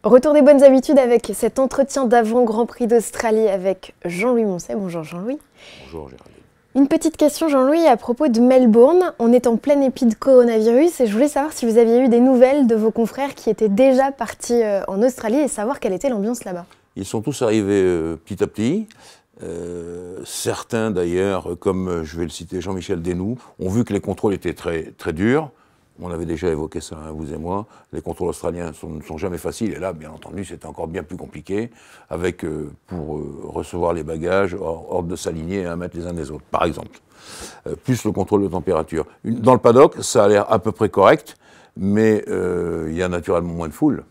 Retour des bonnes habitudes avec cet entretien d'avant Grand Prix d'Australie avec Jean-Louis Moncet. Bonjour Jean-Louis. Bonjour Géraldine. Une petite question Jean-Louis à propos de Melbourne. On est en plein épi de coronavirus et je voulais savoir si vous aviez eu des nouvelles de vos confrères qui étaient déjà partis en Australie et savoir quelle était l'ambiance là-bas. Ils sont tous arrivés petit à petit. Certains d'ailleurs, comme je vais le citer, Jean-Michel Desnoux, ont vu que les contrôles étaient très durs. On avait déjà évoqué ça, hein, vous et moi. Les contrôles australiens ne sont jamais faciles. Et là, bien entendu, c'était encore bien plus compliqué, avec, pour recevoir les bagages, ordre de s'aligner et à mettre les uns des autres, par exemple. Plus le contrôle de température. Dans le paddock, ça a l'air à peu près correct, mais il y a naturellement moins de foule.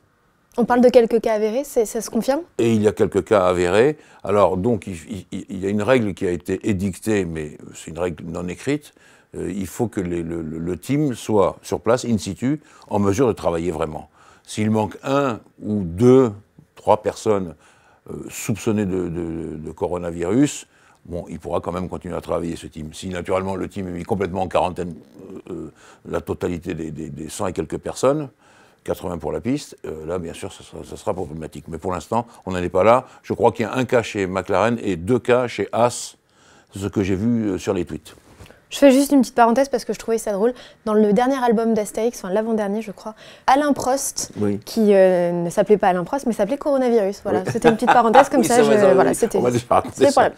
On parle de quelques cas avérés, ça se confirme? Et il y a quelques cas avérés. Alors, donc, il y a une règle qui a été édictée, mais c'est une règle non écrite. Il faut que le team soit sur place, in situ, en mesure de travailler vraiment. S'il manque un ou deux, trois personnes soupçonnées de coronavirus, bon, il pourra quand même continuer à travailler, ce team. Si, naturellement, le team est mis complètement en quarantaine, la totalité des 100 et quelques personnes, 80 pour la piste, là, bien sûr, ça sera problématique. Mais pour l'instant, on n'en est pas là. Je crois qu'il y a un cas chez McLaren et 2 cas chez Haas, ce que j'ai vu sur les tweets. Je fais juste une petite parenthèse parce que je trouvais ça drôle. Dans le dernier album d'Astérix, enfin l'avant-dernier je crois, Alain Prost, oui, qui ne s'appelait pas Alain Prost, mais s'appelait Coronavirus. Voilà, oui. C'était une petite parenthèse comme oui, ça. Voilà, c'était le problème.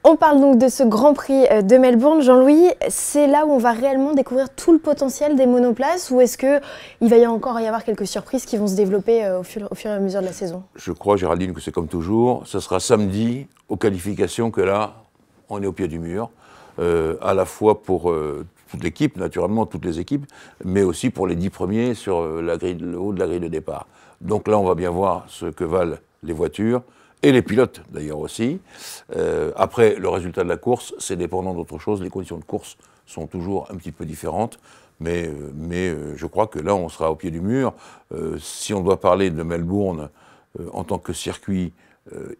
On parle donc de ce Grand Prix de Melbourne. Jean-Louis, c'est là où on va réellement découvrir tout le potentiel des monoplaces ou est-ce qu'il va encore y avoir quelques surprises qui vont se développer au fur et à mesure de la saison? Je crois, Géraldine, que c'est comme toujours. Ce sera samedi aux qualifications que là, on est au pied du mur. À la fois pour toute l'équipe, naturellement, toutes les équipes, mais aussi pour les 10 premiers sur le haut de la grille de départ. Donc là, on va bien voir ce que valent les voitures, et les pilotes d'ailleurs aussi. Après, le résultat de la course, c'est dépendant d'autre chose. Les conditions de course sont toujours un petit peu différentes, mais je crois que là, on sera au pied du mur. Si on doit parler de Melbourne en tant que circuit,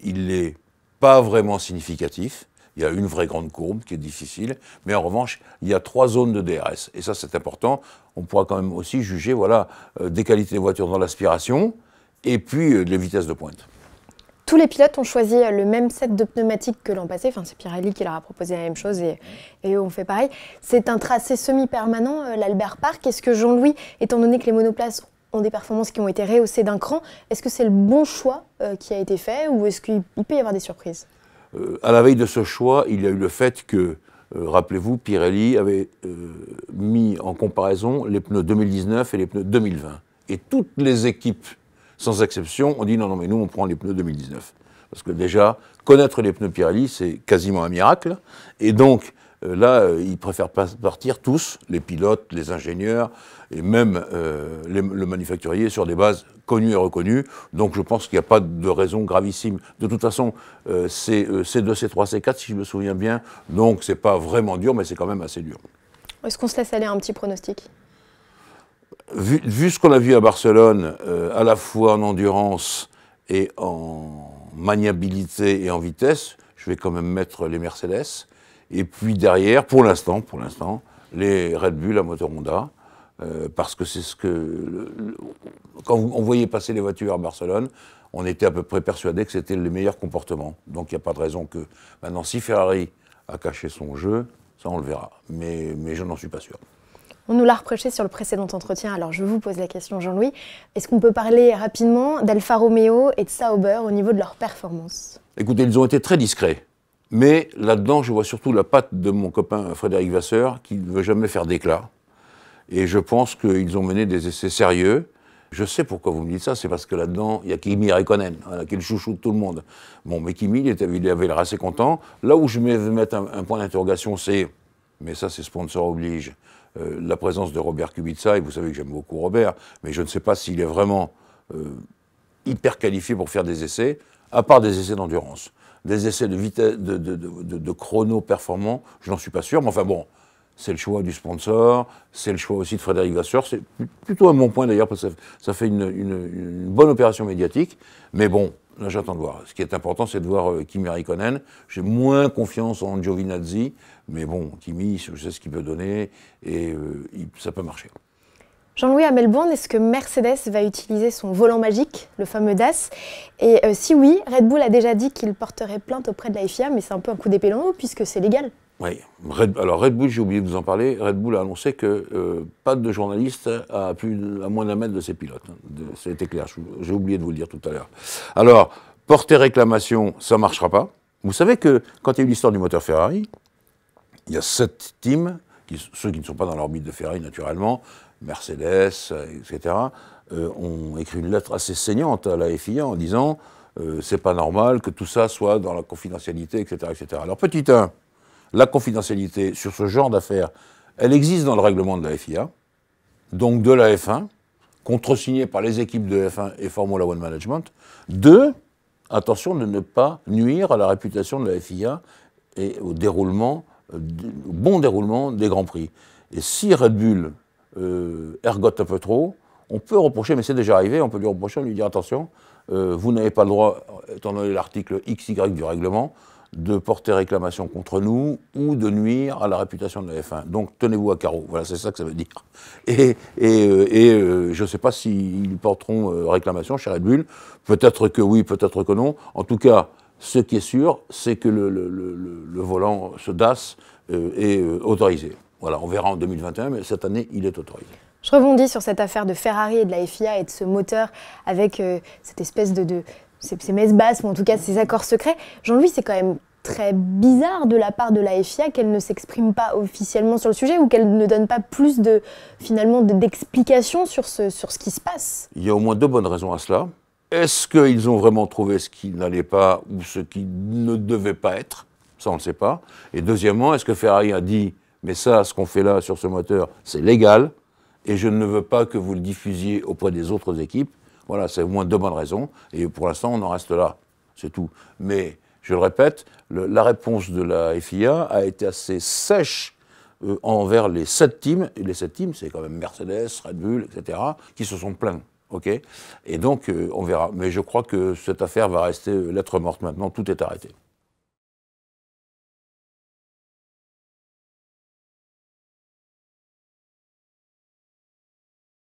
il n'est pas vraiment significatif. Il y a une vraie grande courbe qui est difficile, mais en revanche, il y a 3 zones de DRS. Et ça, c'est important. On pourra quand même aussi juger voilà, des qualités des voitures dans l'aspiration et puis les vitesses de pointe. Tous les pilotes ont choisi le même set de pneumatiques que l'an passé. Enfin, c'est Pirelli qui leur a proposé la même chose et eux ont fait pareil. C'est un tracé semi-permanent, l'Albert Park. Est-ce que Jean-Louis, étant donné que les monoplaces ont des performances qui ont été rehaussées d'un cran, est-ce que c'est le bon choix qui a été fait ou est-ce qu'il peut y avoir des surprises ? À la veille de ce choix, il y a eu le fait que, rappelez-vous, Pirelli avait mis en comparaison les pneus 2019 et les pneus 2020. Et toutes les équipes, sans exception, ont dit non, mais nous, on prend les pneus 2019. Parce que déjà, connaître les pneus Pirelli, c'est quasiment un miracle. Et donc, là, ils préfèrent partir tous, les pilotes, les ingénieurs, et même le manufacturier, sur des bases connues et reconnues. Donc je pense qu'il n'y a pas de raison gravissime. De toute façon, c'est C2, C3, C4, si je me souviens bien. Donc c'est pas vraiment dur, mais c'est quand même assez dur. Est-ce qu'on se laisse aller un petit pronostic ? Vu ce qu'on a vu à Barcelone, à la fois en endurance et en maniabilité et en vitesse, je vais quand même mettre les Mercedes. Et puis derrière, pour l'instant, les Red Bull à moteur Honda, parce que c'est ce que... Quand on voyait passer les voitures à Barcelone, on était à peu près persuadé que c'était le meilleur comportement. Donc il n'y a pas de raison que... Maintenant, si Ferrari a caché son jeu, ça on le verra. Mais je n'en suis pas sûr. On nous l'a reproché sur le précédent entretien, alors je vous pose la question Jean-Louis. Est-ce qu'on peut parler rapidement d'Alfa Romeo et de Sauber au niveau de leur performance? Écoutez, ils ont été très discrets. Mais là-dedans, je vois surtout la patte de mon copain Frédéric Vasseur, qui ne veut jamais faire d'éclat. Et je pense qu'ils ont mené des essais sérieux. Je sais pourquoi vous me dites ça, c'est parce que là-dedans, il y a Kimi Räikkönen, qui est le chouchou de tout le monde. Bon, mais Kimi, il avait l'air assez content. Là où je vais mettre un point d'interrogation, c'est, mais ça c'est sponsor oblige, la présence de Robert Kubica, et vous savez que j'aime beaucoup Robert, mais je ne sais pas s'il est vraiment hyper qualifié pour faire des essais, à part des essais d'endurance. Des essais de vitesse, de chrono performants, je n'en suis pas sûr, mais enfin bon, c'est le choix du sponsor, c'est le choix aussi de Frédéric Vasseur, c'est plutôt un bon point d'ailleurs, parce que ça fait une bonne opération médiatique, mais bon, là j'attends de voir. Ce qui est important, c'est de voir Kimi Räikkönen. J'ai moins confiance en Giovinazzi, mais bon, Kimi, je sais ce qu'il peut donner, et ça peut marcher. Jean-Louis, à Melbourne, est-ce que Mercedes va utiliser son volant magique, le fameux DAS? Et si oui, Red Bull a déjà dit qu'il porterait plainte auprès de la FIA, mais c'est un peu un coup d'épée dans l'eau puisque c'est légal. Oui. Alors Red Bull, j'ai oublié de vous en parler, Red Bull a annoncé que pas de journaliste à moins d'un mètre de ses pilotes. C'était clair, j'ai oublié de vous le dire tout à l'heure. Alors, porter réclamation, ça ne marchera pas. Vous savez que quand il y a eu l'histoire du moteur Ferrari, il y a 7 teams, ceux qui ne sont pas dans l'orbite de Ferrari naturellement, Mercedes, etc., ont écrit une lettre assez saignante à la FIA en disant c'est pas normal que tout ça soit dans la confidentialité, etc., etc. Alors petit 1, la confidentialité sur ce genre d'affaires, elle existe dans le règlement de la FIA, donc de la F1, contresigné par les équipes de F1 et Formula One Management. 2, attention de ne pas nuire à la réputation de la FIA et au bon déroulement des Grands Prix. Et si Red Bull ergote un peu trop, on peut reprocher, mais c'est déjà arrivé, on peut lui reprocher, on lui dire attention, vous n'avez pas le droit, étant donné l'article XY du règlement, de porter réclamation contre nous ou de nuire à la réputation de la F1. Donc tenez-vous à carreau, voilà, c'est ça que ça veut dire. Et je ne sais pas s'ils porteront réclamation chez Red Bull, peut-être que oui, peut-être que non. En tout cas, ce qui est sûr, c'est que le volant, ce DAS, est autorisé. Voilà, on verra en 2021, mais cette année, il est autorisé. Je rebondis sur cette affaire de Ferrari et de la FIA et de ce moteur avec cette espèce ces messes basses, ou en tout cas ces accords secrets. Jean-Louis, c'est quand même très bizarre de la part de la FIA qu'elle ne s'exprime pas officiellement sur le sujet ou qu'elle ne donne pas plus d'explications sur ce qui se passe. Il y a au moins 2 bonnes raisons à cela. Est-ce qu'ils ont vraiment trouvé ce qui n'allait pas ou ce qui ne devait pas être? Ça, on ne le sait pas. Et deuxièmement, est-ce que Ferrari a dit « mais ça, ce qu'on fait là sur ce moteur, c'est légal et je ne veux pas que vous le diffusiez auprès des autres équipes ». Voilà, c'est au moins 2 bonnes raisons. Et pour l'instant, on en reste là. C'est tout. Mais, je le répète, la réponse de la FIA a été assez sèche envers les 7 teams. Et les 7 teams, c'est quand même Mercedes, Red Bull, etc., qui se sont plaints. Okay, et donc, on verra. Mais je crois que cette affaire va rester lettre morte maintenant. Tout est arrêté.